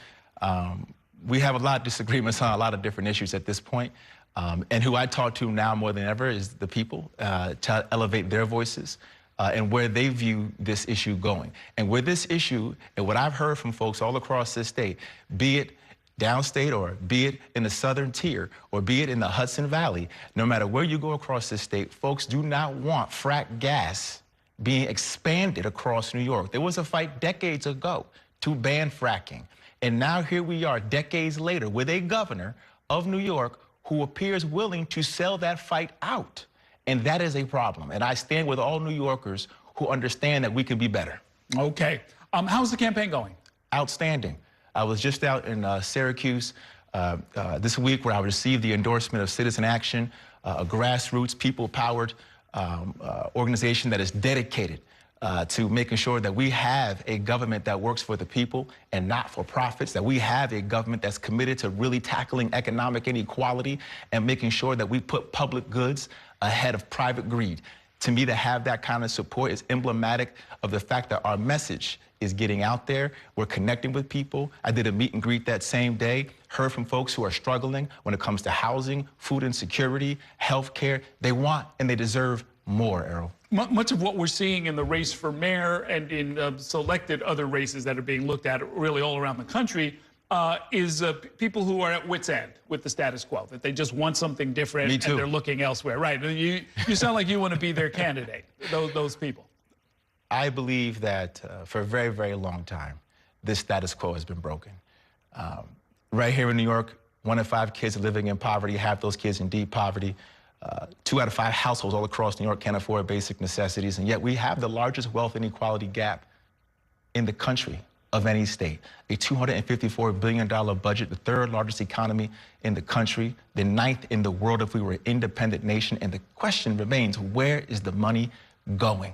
S17: We have a lot of disagreements on a lot of different issues at this point. And who I talk to now more than ever is the people, to elevate their voices and where they view this issue going. And where this issue, and what I've heard from folks all across this state, be it downstate or be it in the southern tier or be it in the Hudson Valley, no matter where you go across this state, folks do not want frack gas being expanded across New York. There was a fight decades ago to ban fracking. And now here we are decades later with a governor of New York who appears willing to sell that fight out. And that is a problem. And I stand with all New Yorkers who understand that we can be better.
S1: Okay. How's the campaign going?
S17: Outstanding. I was just out in Syracuse this week where I received the endorsement of Citizen Action, a grassroots, people-powered organization that is dedicated to making sure that we have a government that works for the people and not for profits, that we have a government that's committed to really tackling economic inequality and making sure that we put public goods ahead of private greed. To me, to have that kind of support is emblematic of the fact that our message is getting out there. We're connecting with people. I did a meet and greet that same day, heard from folks who are struggling when it comes to housing, food insecurity, health care. They want and they deserve more, Errol.
S1: Much of what we're seeing in the race for mayor and in selected other races that are being looked at really all around the country is people who are at wit's end with the status quo, that they just want something different and they're looking elsewhere. Right. You sound like you want to be their candidate, those people.
S17: I believe that for a very, very long time, this status quo has been broken. Right here in New York, 1 in 5 kids are living in poverty, half those kids in deep poverty. 2 out of 5 households all across New York can't afford basic necessities, and yet we have the largest wealth inequality gap in the country of any state. A $254 billion budget, the 3rd largest economy in the country, the 9th in the world if we were an independent nation, and the question remains, where is the money going?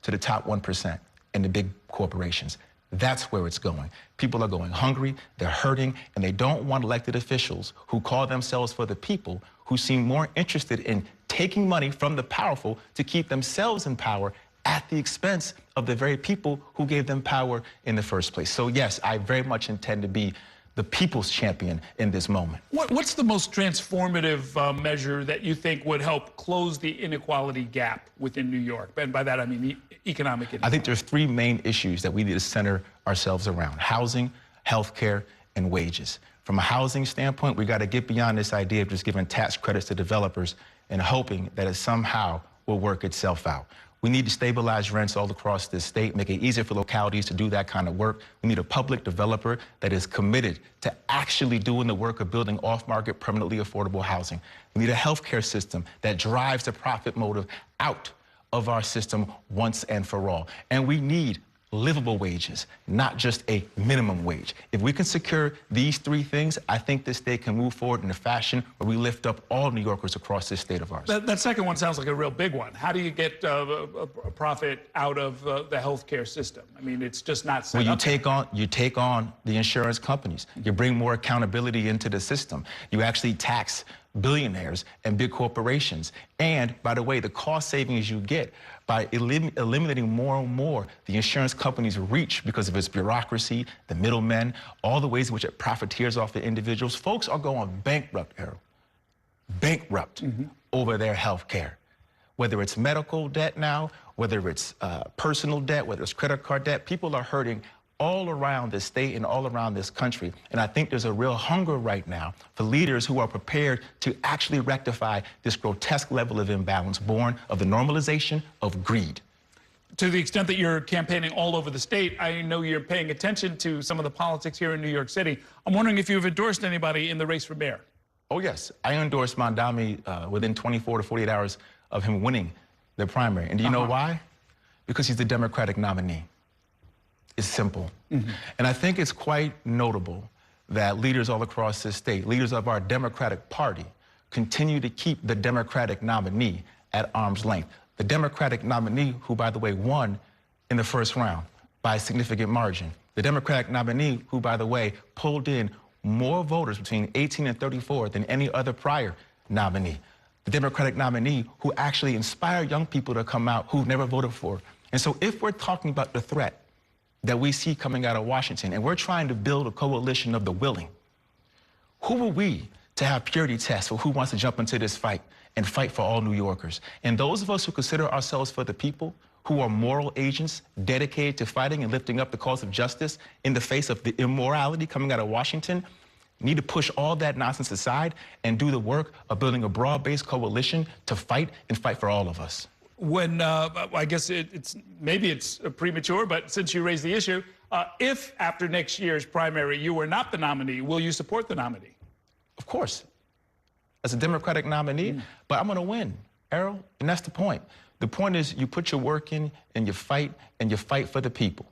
S17: To the top 1% and the big corporations. That's where it's going. People are going hungry, they're hurting, and they don't want elected officials who call themselves for the people, who seem more interested in taking money from the powerful to keep themselves in power at the expense of the very people who gave them power in the first place. So yes, I very much intend to be the people's champion in this moment.
S1: What's the most transformative measure that you think would help close the inequality gap within New York? And by that, I mean economic inequality.
S17: I think there's 3 main issues that we need to center ourselves around: housing, healthcare, and wages. From a housing standpoint, we got to get beyond this idea of just giving tax credits to developers and hoping that it somehow will work itself out. We need to stabilize rents all across this state, make it easier for localities to do that kind of work. We need a public developer that is committed to actually doing the work of building off-market, permanently affordable housing. We need a healthcare system that drives the profit motive out of our system once and for all. And we need livable wages, not just a minimum wage. If we can secure these 3 things, I think this state can move forward in a fashion where we lift up all New Yorkers across this state of ours.
S1: That second one sounds like a real big one. How do you get a profit out of the healthcare system? I mean, it's just not set up.
S17: You take on the insurance companies. You bring more accountability into the system. You actually tax billionaires and big corporations. And by the way, the cost savings you get by eliminating more and more the insurance companies' reach because of its bureaucracy, the middlemen, all the ways in which it profiteers off the individuals. Folks are going bankrupt, Errol. Bankrupt over their health care. Whether it's medical debt now, whether it's personal debt, whether it's credit card debt, people are hurting all around this state and all around this country. And I think there's a real hunger right now for leaders who are prepared to actually rectify this grotesque level of imbalance born of the normalization of greed.
S1: To the extent that you're campaigning all over the state, I know you're paying attention to some of the politics here in New York City. I'm wondering if you've endorsed anybody in the race for mayor.
S17: Oh, yes. I endorsed Mondami within 24 to 48 hours of him winning the primary. And do you know why? Because he's the Democratic nominee. It's simple. And I think it's quite notable that leaders all across this state, leaders of our Democratic Party, continue to keep the Democratic nominee at arm's length. The Democratic nominee, who, by the way, won in the first round by a significant margin. The Democratic nominee, who, by the way, pulled in more voters between 18 and 34 than any other prior nominee. The Democratic nominee who actually inspired young people to come out who've never voted for. And so if we're talking about the threat that we see coming out of Washington, and we're trying to build a coalition of the willing, who are we to have purity tests for who wants to jump into this fight and fight for all New Yorkers. And those of us who consider ourselves for the people, who are moral agents dedicated to fighting and lifting up the cause of justice in the face of the immorality coming out of Washington, need to push all that nonsense aside and do the work of building a broad-based coalition to fight and fight for all of us.
S1: When, I guess maybe it's premature, but since you raised the issue, if after next year's primary you were not the nominee, will you support the nominee?
S17: Of course, as a Democratic nominee, but I'm going to win, Errol, and that's the point. The point is you put your work in and you fight for the people,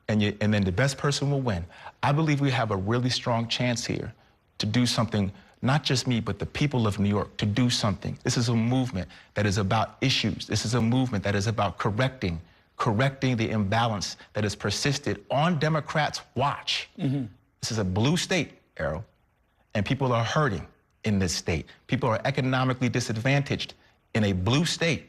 S17: and then the best person will win. I believe we have a really strong chance here to do something, not just me, but the people of New York, to do something. This is a movement that is about issues. This is a movement that is about correcting the imbalance that has persisted on Democrats' watch. This is a blue state, Errol, and people are hurting in this state. People are economically disadvantaged in a blue state,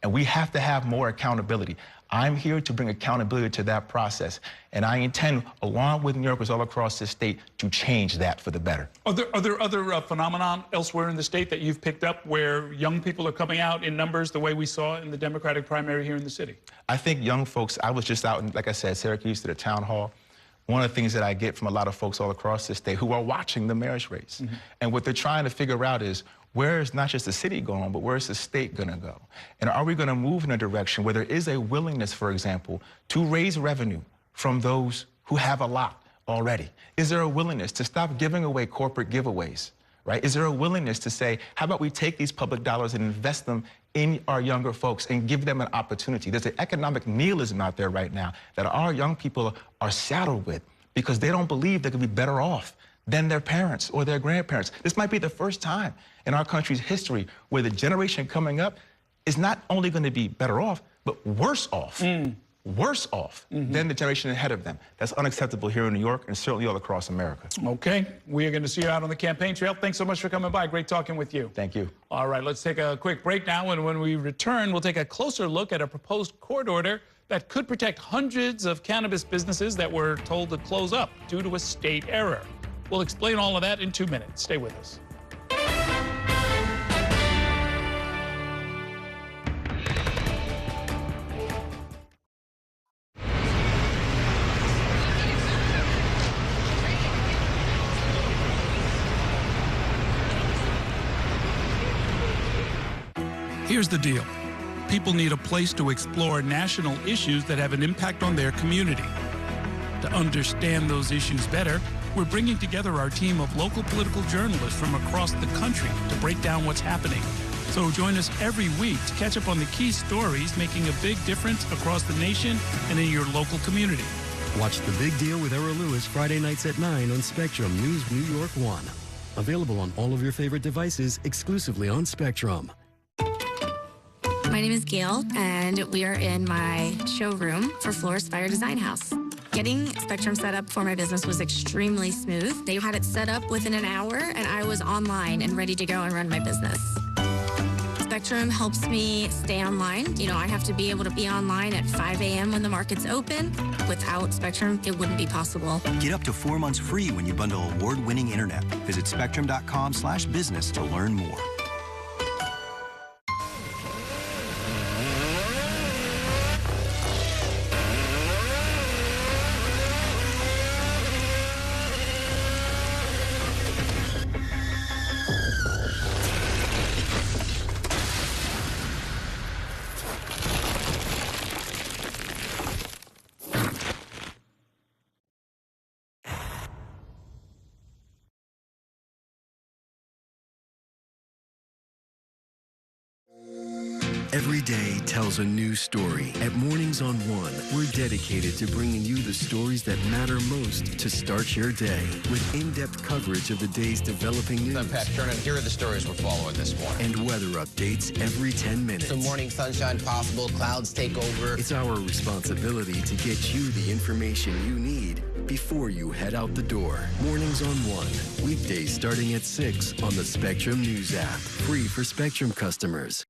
S17: and we have to have more accountability. I'm here to bring accountability to that process, and I intend, along with New Yorkers all across this state, to change that for the better.
S1: Are there other phenomenon elsewhere in the state that you've picked up where young people are coming out in numbers the way we saw in the Democratic primary here in the city?
S17: I think young folks, I was just out in, like I said, Syracuse to the town hall. One of the things that I get from a lot of folks all across this state who are watching the mayor's race, and what they're trying to figure out is, where is not just the city going, but where is the state going to go? And are we going to move in a direction where there is a willingness, for example, to raise revenue from those who have a lot already? Is there a willingness to stop giving away corporate giveaways, right? Is there a willingness to say, how about we take these public dollars and invest them in our younger folks and give them an opportunity? There's an economic nihilism out there right now that our young people are saddled with because they don't believe they could be better off than their parents or their grandparents. This might be the first time in our country's history where the generation coming up is not only going to be better off, but worse off. Worse off than the generation ahead of them. That's unacceptable here in New York and certainly all across America.
S1: Okay, we are going to see you out on the campaign trail. Thanks so much for coming by. Great talking with you.
S17: Thank you.
S1: All right, let's take a quick break now, and when we return, we'll take a closer look at a proposed court order that could protect hundreds of cannabis businesses that were told to close up due to a state error. We'll explain all of that in 2 minutes. Stay with us. Here's the deal. People need a place to explore national issues that have an impact on their community. To understand those issues better, we're bringing together our team of local political journalists from across the country to break down what's happening. So join us every week to catch up on the key stories making a big difference across the nation and in your local community.
S18: Watch The Big Deal with Errol Lewis Friday nights at 9 on Spectrum News New York 1. Available on all of your favorite devices exclusively on Spectrum.
S20: My name is Gail, and we are in my showroom for Floor's Fire Design House. Getting Spectrum set up for my business was extremely smooth. They had it set up within an hour, and I was online and ready to go and run my business. Spectrum helps me stay online. You know, I have to be able to be online at 5 a.m. when the market's open. Without Spectrum, it wouldn't be possible.
S21: Get up to 4 months free when you bundle award-winning internet. Visit spectrum.com/business to learn more.
S18: Every day tells a new story. At Mornings on One, we're dedicated to bringing you the stories that matter most to start your day. With in-depth coverage of the day's developing news.
S22: I'm Pat Kernan. Here are the stories we're following this morning.
S18: And weather updates every 10 minutes.
S22: Some morning sunshine possible, clouds take over.
S18: It's our responsibility to get you the information you need before you head out the door. Mornings on One, weekdays starting at 6 on the Spectrum News app. Free for Spectrum customers.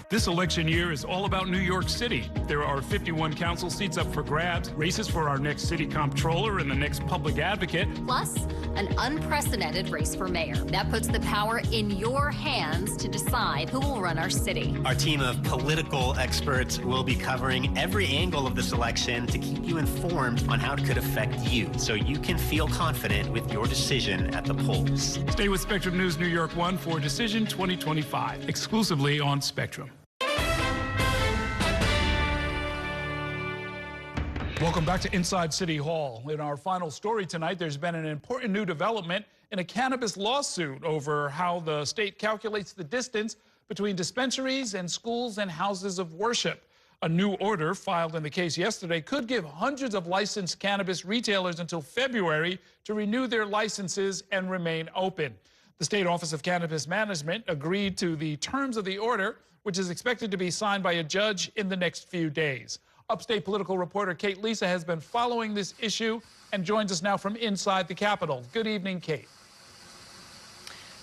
S1: This election year is all about New York City. There are 51 council seats up for grabs, races for our next city comptroller and the next public advocate.
S2: Plus, an unprecedented race for mayor. That puts the power in your hands to decide who will run our city.
S4: Our team of political experts will be covering every angle of this election to keep you informed on how it could affect you, so you can feel confident with your decision at the polls.
S1: Stay with Spectrum News New York 1 for Decision 2025, exclusively on Spectrum. Welcome back to Inside City Hall. In our final story tonight, there's been an important new development in a cannabis lawsuit over how the state calculates the distance between dispensaries and schools and houses of worship. A new order filed in the case yesterday could give hundreds of licensed cannabis retailers until February to renew their licenses and remain open. The State Office of Cannabis Management agreed to the terms of the order, which is expected to be signed by a judge in the next few days. Upstate political reporter Kate Lisa has been following this issue and joins us now from inside the Capitol. Good evening, Kate.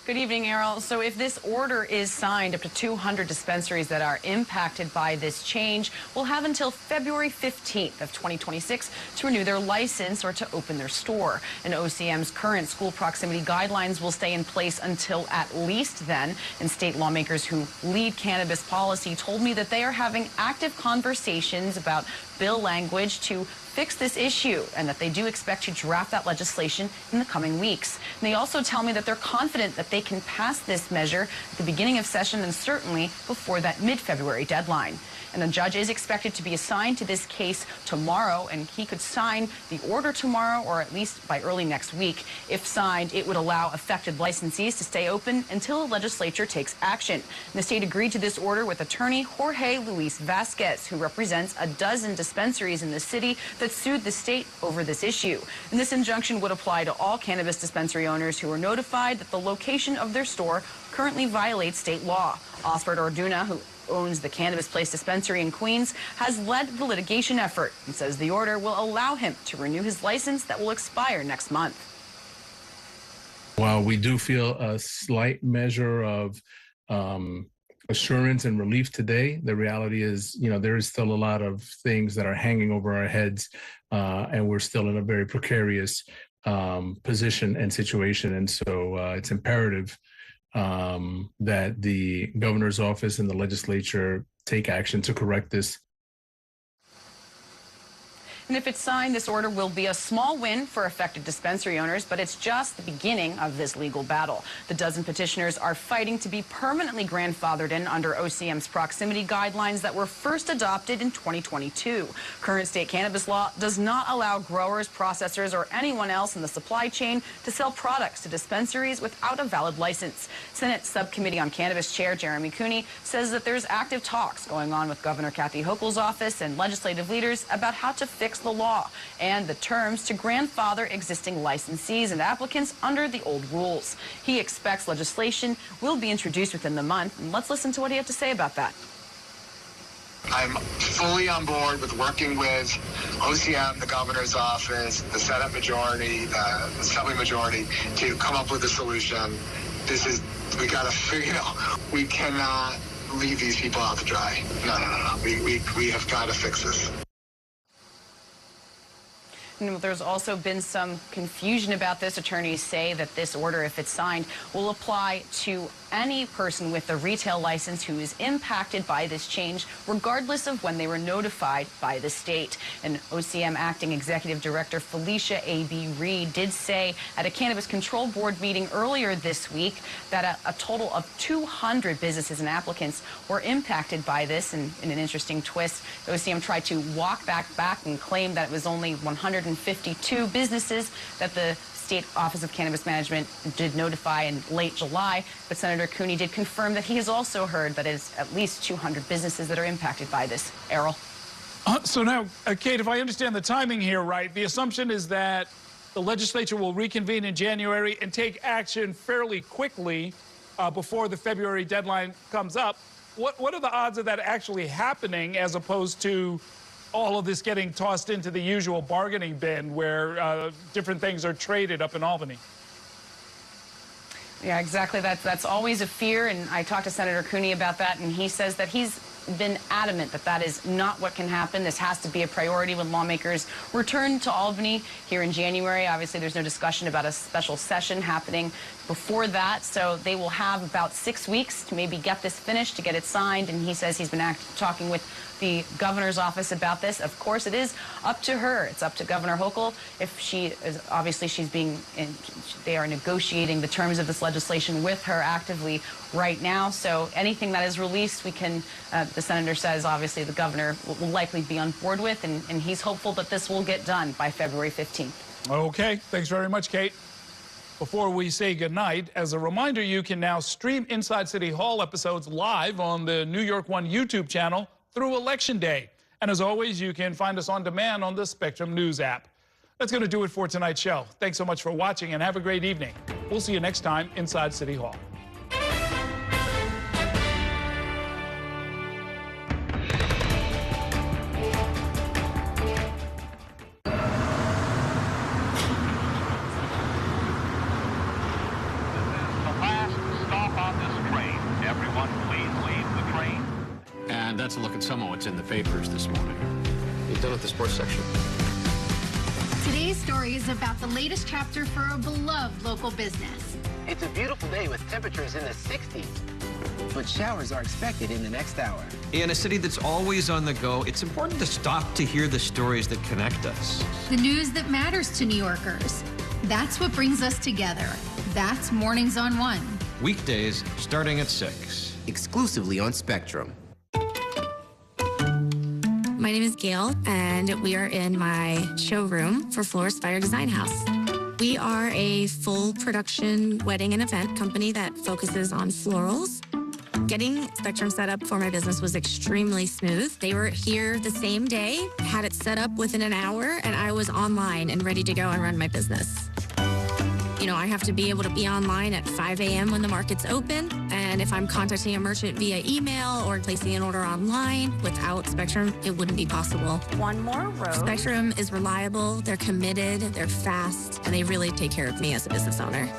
S10: Good evening, Errol. So if this order is signed, up to 200 dispensaries that are impacted by this change will have until February 15th of 2026 to renew their license or to open their store. And OCM's current school proximity guidelines will stay in place until at least then. And state lawmakers who lead cannabis policy told me that they are having active conversations about bill language to fix this issue and that they do expect to draft that legislation in the coming weeks. And they also tell me that they're confident that they can pass this measure at the beginning of session and certainly before that mid-February deadline. And a judge is expected to be assigned to this case tomorrow, and he could sign the order tomorrow or at least by early next week. If signed, it would allow affected licensees to stay open until the legislature takes action. And the state agreed to this order with attorney Jorge Luis Vasquez, who represents a dozen dispensaries in the city that sued the state over this issue. And this injunction would apply to all cannabis dispensary owners who are notified that the location of their store currently violates state law. Osford Orduna, who owns the Cannabis Place dispensary in Queens, has led the litigation effort and says the order will allow him to renew his license that will expire next month.
S19: While we do feel a slight measure of assurance and relief today, the reality is, there is still a lot of things that are hanging over our heads, and we're still in a very precarious position and situation. And so it's imperative that the governor's office and the legislature take action to correct this.
S10: And if it's signed, this order will be a small win for affected dispensary owners, but it's just the beginning of this legal battle. The dozen petitioners are fighting to be permanently grandfathered in under OCM's proximity guidelines that were first adopted in 2022. Current state cannabis law does not allow growers, processors, or anyone else in the supply chain to sell products to dispensaries without a valid license. Senate Subcommittee on Cannabis Chair Jeremy Cooney says that there's active talks going on with Governor Kathy Hochul's office and legislative leaders about how to fix the law and the terms to grandfather existing licensees and applicants under the old rules. He expects legislation will be introduced within the month, and let's listen to what he had to say about that.
S23: I'm fully on board with working with OCM, the governor's office, the Senate majority, the Assembly majority to come up with a solution. We got to figure out, we cannot leave these people out to dry. No. We have got to fix this.
S10: And there's also been some confusion about this. Attorneys say that this order, if it's signed, will apply to any person with a retail license who is impacted by this change, regardless of when they were notified by the state. And OCM Acting Executive Director Felicia A.B. Reed did say at a Cannabis Control Board meeting earlier this week that a total of 200 businesses and applicants were impacted by this. And in an interesting twist, OCM tried to walk back and claim that it was only 152 businesses that the State Office of Cannabis Management did notify in late July, but Senator Cooney did confirm that he has also heard that it's at least 200 businesses that are impacted by this. Errol.
S1: So now, Kate, if I understand the timing here right, the assumption is that the legislature will reconvene in January and take action fairly quickly before the February deadline comes up. What are the odds of that actually happening as opposed to all of this getting tossed into the usual bargaining bin where different things are traded up in Albany?
S10: Yeah, exactly. That's always a fear, and I talked to Senator Cooney about that, and he says that he's been adamant that that is not what can happen. This has to be a priority when lawmakers return to Albany here in January. Obviously, there's no discussion about a special session happening before that, so they will have about 6 weeks to maybe get this finished, to get it signed, and he says he's been talking with the governor's office about this. Of course, it is up to her. It's up to Governor Hochul. If she is, obviously they are negotiating the terms of this legislation with her actively right now. So anything that is released, we can, the senator says, obviously the governor will likely be on board with, and he's hopeful that this will get done by February 15th.
S1: Okay, thanks very much, Kate. Before we say goodnight, as a reminder, you can now stream Inside City Hall episodes live on the New York One YouTube channel through Election Day. And as always, you can find us on demand on the Spectrum News app. That's going to do it for tonight's show. Thanks so much for watching and have a great evening. We'll see you next time inside City Hall.
S5: And that's a look at some of what's in the papers this morning.
S7: You done with the sports section?
S2: Today's story is about the latest chapter for a beloved local business.
S8: It's a beautiful day with temperatures in the 60s, but showers are expected in the next hour.
S7: In a city that's always on the go, it's important to stop to hear the stories that connect us.
S2: The news that matters to New Yorkers. That's what brings us together. That's Mornings on One.
S7: Weekdays starting at 6.
S8: Exclusively on Spectrum.
S20: My name is Gail, and we are in my showroom for Florist Fire Design House. We are a full production wedding and event company that focuses on florals. Getting Spectrum set up for my business was extremely smooth. They were here the same day, had it set up within an hour, and I was online and ready to go and run my business. You know, I have to be able to be online at 5 a.m. when the market's open. And if I'm contacting a merchant via email or placing an order online, without Spectrum, it wouldn't be possible.
S10: One more row.
S20: Spectrum is reliable, they're committed, they're fast, and they really take care of me as a business owner.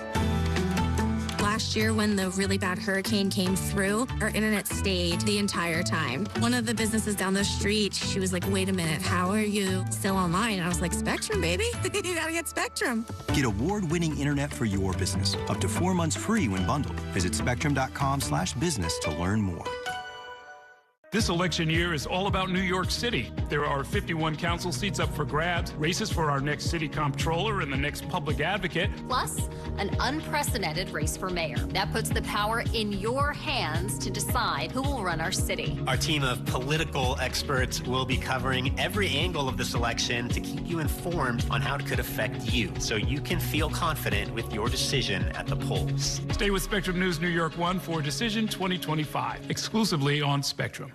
S20: Last year, when the really bad hurricane came through, our internet stayed the entire time. One of the businesses down the street, she was like, wait a minute, how are you still online? And I was like, Spectrum, baby. You gotta get Spectrum.
S21: Get award-winning internet for your business. Up to 4 months free when bundled. Visit spectrum.com/business to learn more.
S1: This election year is all about New York City. There are 51 council seats up for grabs, races for our next city comptroller and the next public advocate.
S2: Plus, an unprecedented race for mayor. That puts the power in your hands to decide who will run our city.
S4: Our team of political experts will be covering every angle of this election to keep you informed on how it could affect you, so you can feel confident with your decision at the polls.
S1: Stay with Spectrum News New York One for Decision 2025, exclusively on Spectrum.